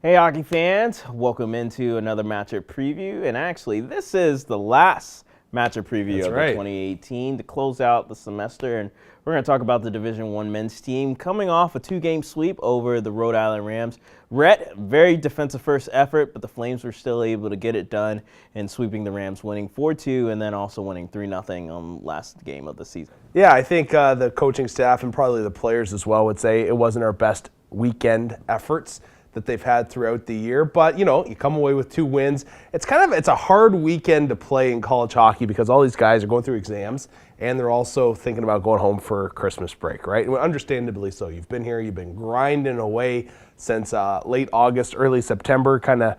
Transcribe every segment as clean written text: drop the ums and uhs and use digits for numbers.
Hey hockey fans, welcome into another matchup preview, and actually this is the last matchup preview of the 2018 to close out the semester, and we're going to talk about the Division I men's team coming off a 2-game sweep over the Rhode Island Rams. Rhett, very defensive first effort, but the Flames were still able to get it done in sweeping the Rams, winning 4-2 and then also winning 3-0 on last game of the season. Yeah, I think the coaching staff and probably the players as well would say it wasn't our best weekend efforts that they've had throughout the year. But, you know, you come away with 2 wins. It's a hard weekend to play in college hockey because all these guys are going through exams and they're also thinking about going home for Christmas break, right? Well, understandably so. You've been here, you've been grinding away since late August, early September, kind of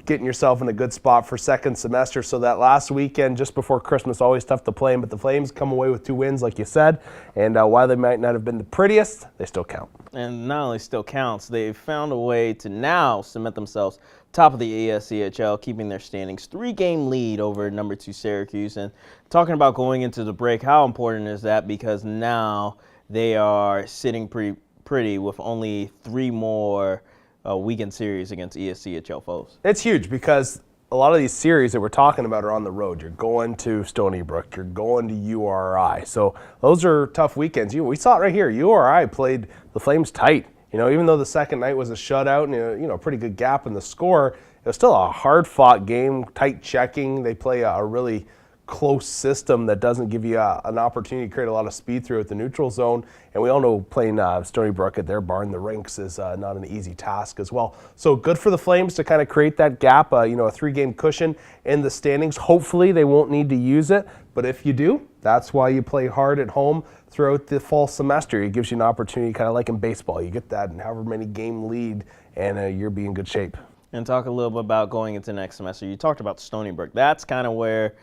getting yourself in a good spot for second semester. So that last weekend just before Christmas, always tough to play, but the Flames come away with 2 wins, like you said, and while they might not have been the prettiest, they still count. And not only still counts, they've found a way to now cement themselves top of the ASCHL, keeping their standings 3-game lead over number 2 Syracuse. And talking about going into the break, how important is that? Because now they are sitting pretty with only 3 more weekend series against ESCHL foes. It's huge because a lot of these series that we're talking about are on the road. You're going to Stony Brook, you're going to URI. So those are tough weekends. We saw it right here. URI played the Flames tight. You know, even though the second night was a shutout and a pretty good gap in the score, it was still a hard-fought game, tight checking. They play a really close system that doesn't give you an opportunity to create a lot of speed throughout the neutral zone. And we all know playing Stony Brook at their barn, the rinks, is not an easy task as well. So good for the Flames to kind of create that gap, a 3-game cushion in the standings. Hopefully they won't need to use it, but if you do, that's why you play hard at home throughout the fall semester. It gives you an opportunity, kind of like in baseball. You get that in however many game lead, and you'll be in good shape. And talk a little bit about going into next semester. You talked about Stony Brook. That's kind of where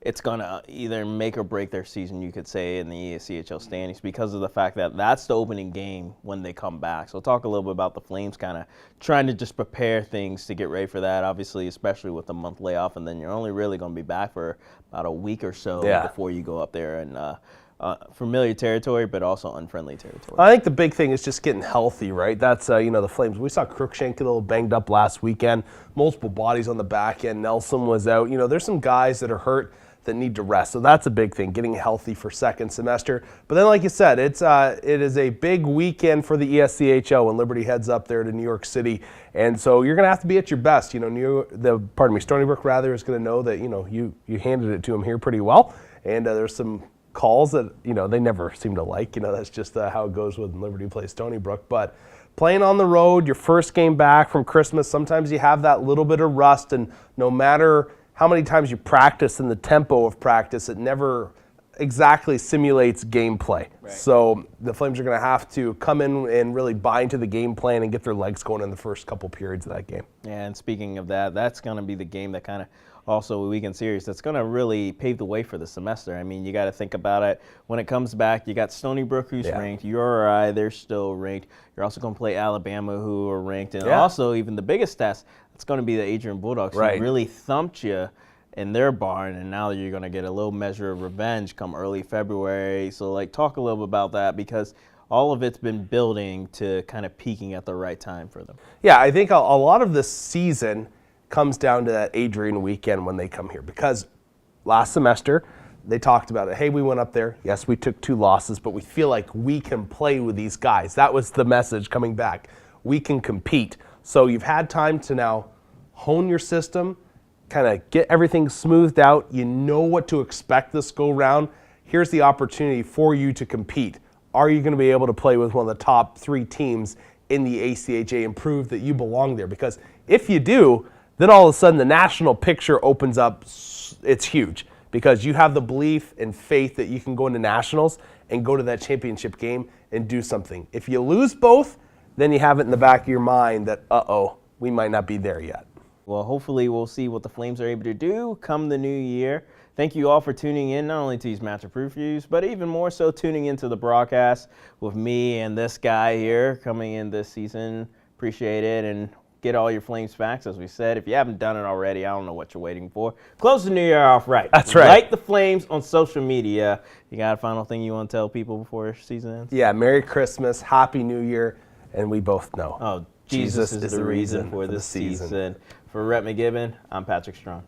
it's going to either make or break their season, you could say, in the ESCHL standings because of the fact that that's the opening game when they come back. So talk a little bit about the Flames kind of trying to just prepare things to get ready for that, obviously, especially with the month layoff, and then you're only really going to be back for about a week or so before you go up there and familiar territory, but also unfriendly territory. I think the big thing is just getting healthy, right? That's, the Flames. We saw Cruikshank a little banged up last weekend, multiple bodies on the back end. Nelson was out. There's some guys that are hurt that need to rest. So that's a big thing, getting healthy for second semester. But then, like you said, it is a big weekend for the ESCHL when Liberty heads up there to New York City. And so you're going to have to be at your best. Stony Brook rather is going to know that, you handed it to them here pretty well. And there's some calls that, they never seem to like. That's just how it goes when Liberty plays Stony Brook. But playing on the road, your first game back from Christmas, sometimes you have that little bit of rust, and no matter how many times you practice and the tempo of practice, it never exactly simulates gameplay. Right. So the Flames are going to have to come in and really buy into the game plan and get their legs going in the first couple periods of that game. Yeah, and speaking of that, that's going to be the game that kind of also a weekend series that's going to really pave the way for the semester. I mean, you got to think about it. When it comes back, you got Stony Brook, who's ranked. URI, they're still ranked. You're also going to play Alabama, who are ranked. And also, even the biggest test, it's going to be the Adrian Bulldogs, who really thumped you in their barn, and now you're going to get a little measure of revenge come early February. So, talk a little bit about that, because all of it's been building to kind of peaking at the right time for them. Yeah, I think a lot of this season comes down to that Adrian weekend when they come here, because last semester they talked about it. Hey, we went up there. Yes, we took 2 losses, but we feel like we can play with these guys. That was the message coming back. We can compete. So you've had time to now hone your system, kind of get everything smoothed out. You know what to expect this go round. Here's the opportunity for you to compete. Are you going to be able to play with one of the top 3 teams in the ACHA and prove that you belong there? Because if you do, then all of a sudden the national picture opens up. It's huge because you have the belief and faith that you can go into nationals and go to that championship game and do something. If you lose both, then you have it in the back of your mind that, we might not be there yet. Well, hopefully we'll see what the Flames are able to do come the new year. Thank you all for tuning in, not only to these matchup previews, but even more so tuning into the broadcast with me and this guy here coming in this season. Appreciate it, and get all your Flames facts, as we said. If you haven't done it already, I don't know what you're waiting for. Close the new year off right. That's right. Like the Flames on social media. You got a final thing you want to tell people before season ends? Yeah, Merry Christmas, Happy New Year, and we both know. Oh, Jesus is the reason for the season. For Rhett McGibbon, I'm Patrick Strong.